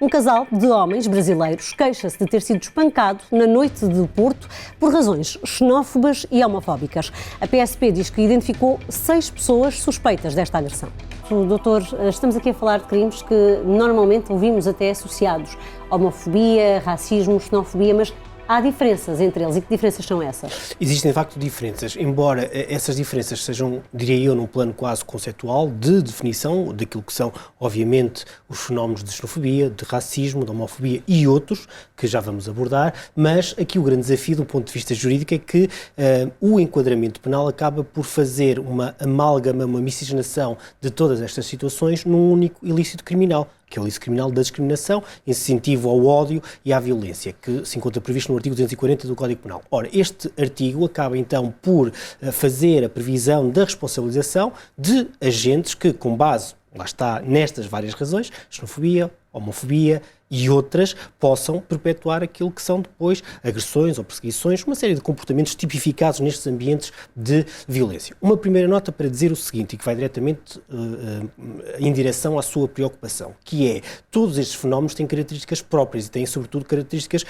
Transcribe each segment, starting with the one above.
Um casal de homens brasileiros queixa-se de ter sido espancado na noite de Porto por razões xenófobas e homofóbicas. A PSP diz que identificou 6 pessoas suspeitas desta agressão. Doutor, estamos aqui a falar de crimes que normalmente ouvimos até associados a homofobia, racismo, xenofobia, mas há diferenças entre eles. E que diferenças são essas? Existem, de facto, diferenças, embora essas diferenças sejam, diria eu, num plano quase conceptual, de definição daquilo que são, obviamente, os fenómenos de xenofobia, de racismo, de homofobia e outros, que já vamos abordar, mas aqui o grande desafio, do ponto de vista jurídico, é que o enquadramento penal acaba por fazer uma amálgama, uma miscigenação de todas estas situações num único ilícito criminal, que é o ilícito criminal da discriminação, incentivo ao ódio e à violência, que se encontra previsto no artigo 240 do Código Penal. Ora, este artigo acaba então por fazer a previsão da responsabilização de agentes que, com base, lá está, nestas várias razões, xenofobia, homofobia e outras, possam perpetuar aquilo que são depois agressões ou perseguições, uma série de comportamentos tipificados nestes ambientes de violência. Uma primeira nota para dizer o seguinte, e que vai diretamente em direção à sua preocupação, que é, todos estes fenómenos têm características próprias e têm, sobretudo, características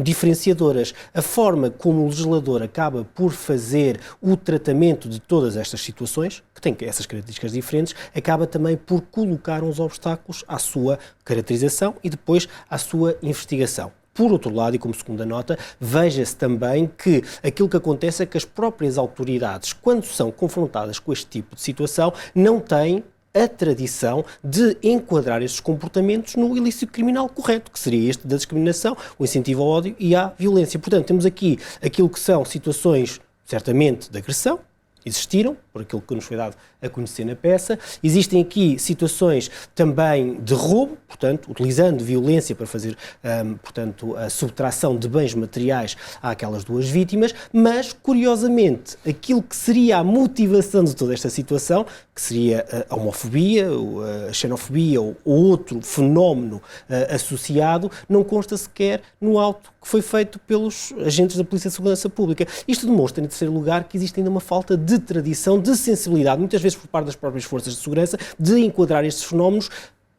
diferenciadoras. A forma como o legislador acaba por fazer o tratamento de todas estas situações, que têm essas características diferentes, acaba também por colocar uns obstáculos à sua caracterização e depois à sua investigação. Por outro lado, e como segunda nota, veja-se também que aquilo que acontece é que as próprias autoridades, quando são confrontadas com este tipo de situação, não têm a tradição de enquadrar estes comportamentos no ilícito criminal correto, que seria este da discriminação, o incentivo ao ódio e à violência. Portanto, temos aqui aquilo que são situações, certamente, de agressão, existiram, por aquilo que nos foi dado a conhecer na peça. Existem aqui situações também de roubo, portanto, utilizando violência para fazer, portanto, a subtração de bens materiais àquelas duas vítimas, mas, curiosamente, aquilo que seria a motivação de toda esta situação, que seria a homofobia, a xenofobia ou outro fenómeno associado, não consta sequer no auto que foi feito pelos agentes da Polícia de Segurança Pública. Isto demonstra, em terceiro lugar, que existe ainda uma falta de tradição, de sensibilidade, muitas vezes por parte das próprias forças de segurança, de enquadrar estes fenómenos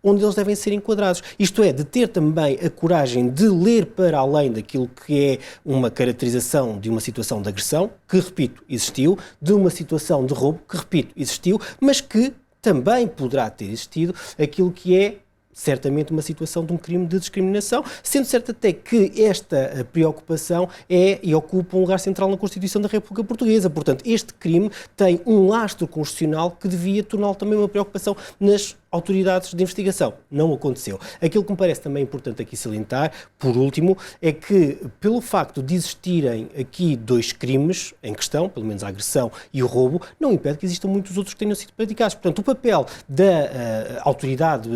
onde eles devem ser enquadrados. Isto é, de ter também a coragem de ler para além daquilo que é uma caracterização de uma situação de agressão, que, repito, existiu, de uma situação de roubo, que, repito, existiu, mas que também poderá ter existido aquilo que é certamente uma situação de um crime de discriminação, sendo certo até que esta preocupação é e ocupa um lugar central na Constituição da República Portuguesa. Portanto, este crime tem um lastro constitucional que devia torná-lo também uma preocupação nas autoridades de investigação. Não aconteceu. Aquilo que me parece também importante aqui salientar, por último, é que, pelo facto de existirem aqui 2 crimes em questão, pelo menos a agressão e o roubo, não impede que existam muitos outros que tenham sido praticados. Portanto, o papel da autoridade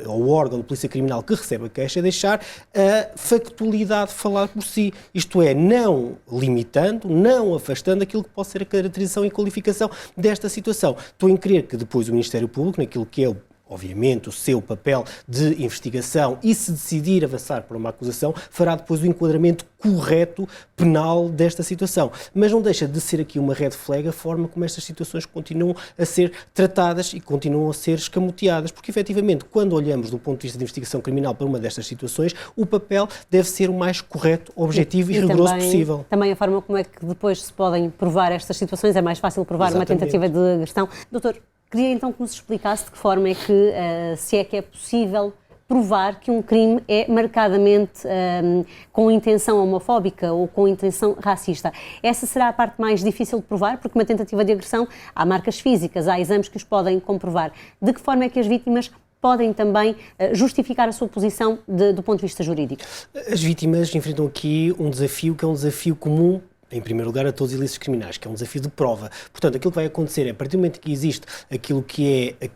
ou órgão de polícia criminal que recebe a queixa é deixar a factualidade falar por si. Isto é, não limitando, não afastando aquilo que possa ser a caracterização e qualificação desta situação. Estou em crer que depois o Ministério Público, naquilo que é obviamente, o seu papel de investigação e, se decidir avançar para uma acusação, fará depois o enquadramento correto penal desta situação. Mas não deixa de ser aqui uma red flag a forma como estas situações continuam a ser tratadas e continuam a ser escamoteadas, porque, efetivamente, quando olhamos do ponto de vista de investigação criminal para uma destas situações, o papel deve ser o mais correto, objetivo e rigoroso possível. Também a forma como é que depois se podem provar estas situações, é mais fácil provar uma tentativa de agressão. Doutor, queria então que nos explicasse de que forma é que, se é que é possível provar que um crime é marcadamente com intenção homofóbica ou com intenção racista. Essa será a parte mais difícil de provar, porque uma tentativa de agressão, há marcas físicas, há exames que os podem comprovar. De que forma é que as vítimas podem também justificar a sua posição do ponto de vista jurídico? As vítimas enfrentam aqui um desafio que é um desafio comum, em primeiro lugar, a todos os ilícitos criminais, que é um desafio de prova. Portanto, aquilo que vai acontecer é, a partir do momento que existe aquilo que é a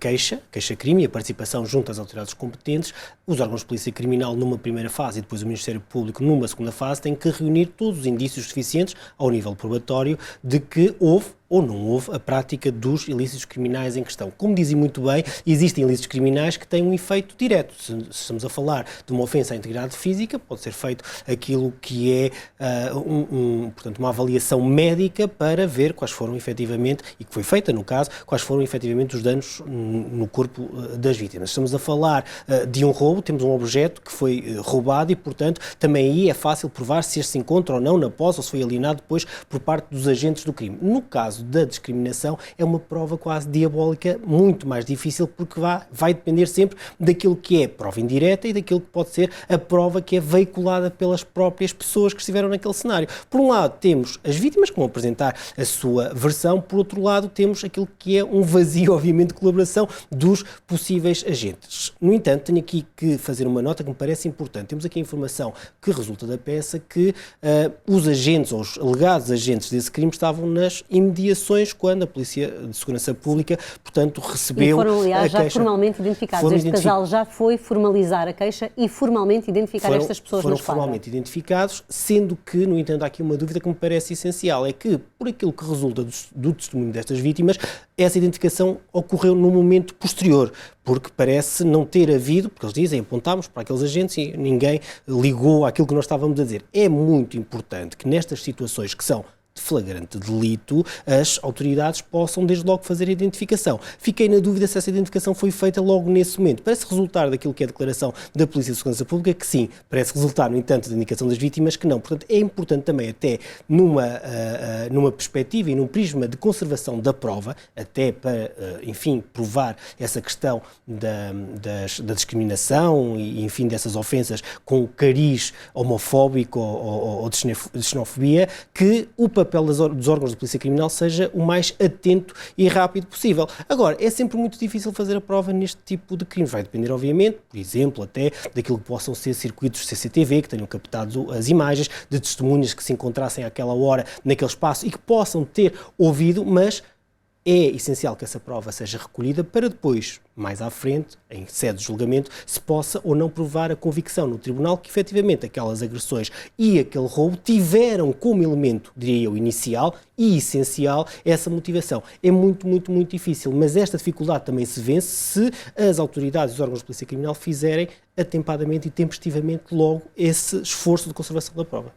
queixa-crime e a participação junto às autoridades competentes, os órgãos de polícia criminal numa primeira fase e depois o Ministério Público numa segunda fase têm que reunir todos os indícios suficientes ao nível probatório de que houve ou não houve a prática dos ilícitos criminais em questão. Como dizem muito bem, existem ilícitos criminais que têm um efeito direto. Se estamos a falar de uma ofensa à integridade física, pode ser feito aquilo que é portanto, uma avaliação médica para ver quais foram efetivamente, e que foi feita no caso, quais foram efetivamente os danos no corpo das vítimas. Estamos a falar de um roubo, temos um objeto que foi roubado e, portanto, também aí é fácil provar se este se encontra ou não na posse ou se foi alienado depois por parte dos agentes do crime. No caso da discriminação, é uma prova quase diabólica, muito mais difícil, porque vai depender sempre daquilo que é prova indireta e daquilo que pode ser a prova que é veiculada pelas próprias pessoas que estiveram naquele cenário. Por um lado, temos as vítimas que vão apresentar a sua versão, por outro lado, temos aquilo que é um vazio, obviamente, de colaboração dos possíveis agentes. No entanto, tenho aqui que fazer uma nota que me parece importante. Temos aqui a informação que resulta da peça que os agentes, ou os alegados agentes desse crime, estavam nas imediações quando a Polícia de Segurança Pública, portanto, recebeu a queixa. E foram, aliás, já formalmente identificados. Este casal já foi formalizar a queixa e formalmente identificar estas pessoas no esquadro. Foram formalmente identificados, sendo que, no entanto, há aqui uma dúvida que me parece essencial, é que, por aquilo que resulta do testemunho destas vítimas, essa identificação ocorreu num momento posterior, porque parece não ter havido, porque eles dizem, apontámos para aqueles agentes e ninguém ligou àquilo que nós estávamos a dizer. É muito importante que nestas situações que são de flagrante delito, as autoridades possam desde logo fazer a identificação. Fiquei na dúvida se essa identificação foi feita logo nesse momento. Parece resultar daquilo que é a declaração da Polícia de Segurança Pública que sim, parece resultar, no entanto, da indicação das vítimas que não. Portanto, é importante também até numa perspectiva e num prisma de conservação da prova, até para, enfim, provar essa questão da discriminação e, enfim, dessas ofensas com o cariz homofóbico ou de xenofobia, que o papel dos órgãos de polícia criminal seja o mais atento e rápido possível. Agora, é sempre muito difícil fazer a prova neste tipo de crimes. Vai depender, obviamente, por exemplo, até daquilo que possam ser circuitos CCTV, que tenham captado as imagens, de testemunhas que se encontrassem àquela hora naquele espaço e que possam ter ouvido, mas é essencial que essa prova seja recolhida para depois, mais à frente, em sede de julgamento, se possa ou não provar a convicção no tribunal que efetivamente aquelas agressões e aquele roubo tiveram como elemento, diria eu, inicial e essencial essa motivação. É muito, muito, muito difícil, mas esta dificuldade também se vence se as autoridades e os órgãos de polícia criminal fizerem atempadamente e tempestivamente logo esse esforço de conservação da prova.